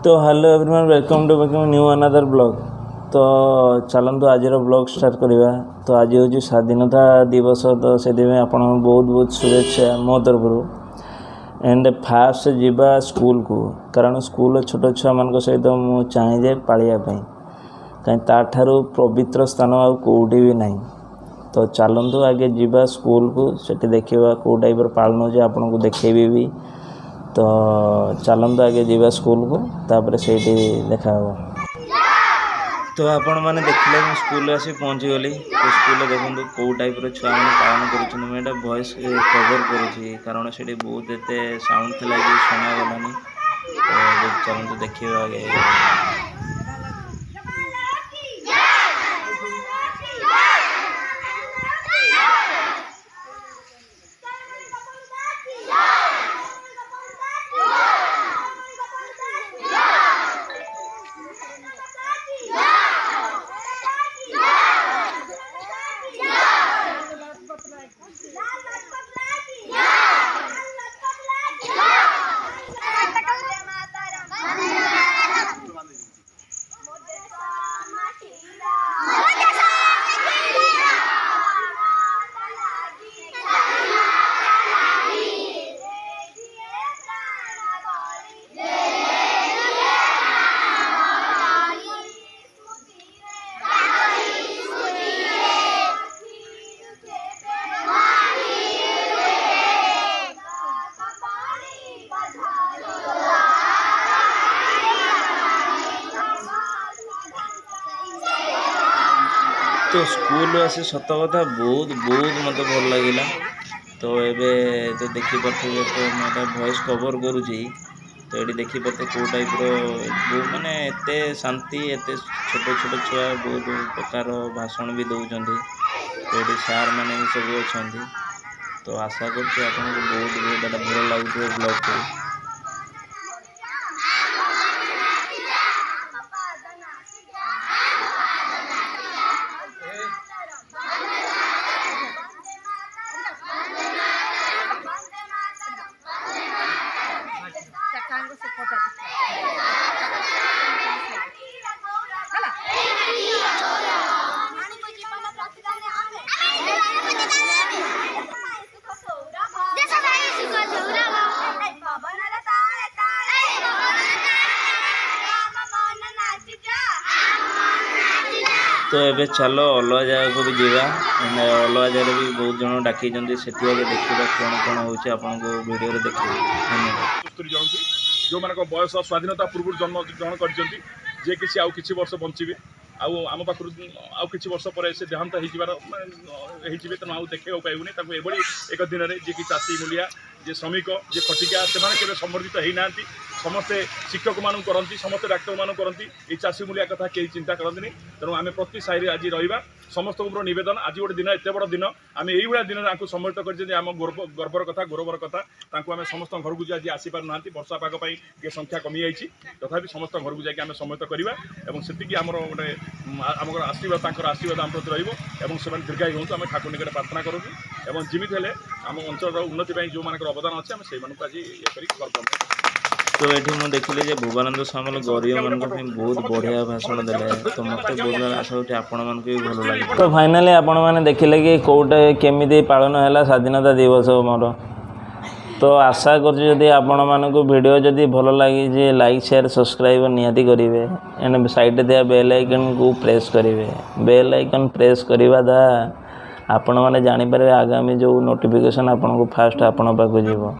तो hello everyone welcome to new another blog. तो चलतु आज ब्लॉग स्टार्ट करवा। तो आज हूँ स्वाधीनता दिवस, तो से आप बहुत बहुत शुभेच्छा मो तरफ। एंड फास्ट जीवा स्कूल को, कारण स्कूल छोट छुआ मान सहित मुझे चाहे पालियापाई कहीं ताठारू पवित्र स्थान आउटी भी ना। तो चलतु आगे जीवा स्कूल को, सेठी देखा कौ टाइप पालन हो आपन को देखेबी भी। तो चलतु आगे जीवा स्कूल को, तापर से देखा हो। तो आपण मैंने देखिले मैं स्कूल आसी पहुँची गली। तो स्कूल देखो कौ टाइप छुआ मैंने पालन कर वॉइस कवर करुँची, कारण से बहुत एते साउंड थी शुणागलानी। तो चलतु देखिए आगे। तो स्कूल आसी सत कथा बहुत मत भल लगे। तो ये तो देखिपे तो मैं वॉइस कवर करुँची। तो ये देखिपे कौ टाइप माने एते शांति एते छोट छोट छुआ बहुत प्रकार भाषण भी दौरान। तो ये सार मैंने भी सब अच्छा। तो आशा करते बहुत भल लगुए ब्लॉग को। तो ये चलो अलग जगह को भी जीवा। अलग जगह भी बहुत जन डाकी से देखा कौन कौन हो वीडियो देखिए। धन्यवाद। जो मान बयस स्वाधीनता पूर्व जन्म ग्रहण कर किसी वर्ष बचे आम पाखु आउ कि वर्ष पर से देहांत होते तेणु आउ देखा पाइबुनि एभली एक दिन में जी कि चाषी मूलिया जे श्रमिक जे खटिका से केवे संबर्धित होना। समस्ते शिक्षक मान करती, समस्ते डाक्तर मान करती, ये चाषी मूलिया कथा कहीं चिंता करती। तेणु आम प्रति साहि आज रहा समस्त नवेदन। आज गोटे दिन एत बड़ दिन आम यही दिन में सम्मिलित करम गर्वर कथा गौरवर कथा आम समस्त घर को आज आसीपार ना। वर्षा पाग ये संख्या कमी जाइए, तथापि समस्त घर को जाकि सम्मिलित करवा। से आमर गोटे आम आशीर्वाद आशीर्वाद आम प्रति रही दीर्घायु हूँ आम ठाकुर निकट प्रार्थना करूँ। जमी हेल्ले आम अंचल उन्नति जो मान अवदान अच्छे आम से आज ये कर। तो ये मुझे देखिए भुवनानंद सामल गरीब मान बहुत बढ़िया भाषण देले। तो मत बहुत आशा होती आपण मान भी भल लगे। तो फाइनाली आपण मैंने देखिले कि कौटे केमी पालन है स्वाधीनता दिवस मोर। तो आशा करी आपण मानक वीडियो जदि भल लगी लाइक शेयर सब्सक्राइब निहाती करेंगे। एंड साइड दिया बेल आइकन को प्रेस करेंगे। बेल आइकन प्रेस करवा द्वारा आपण मैंने जानीपर आगामी जो नोटिफिकेशन आपन को फास्ट आपण पाक जीव।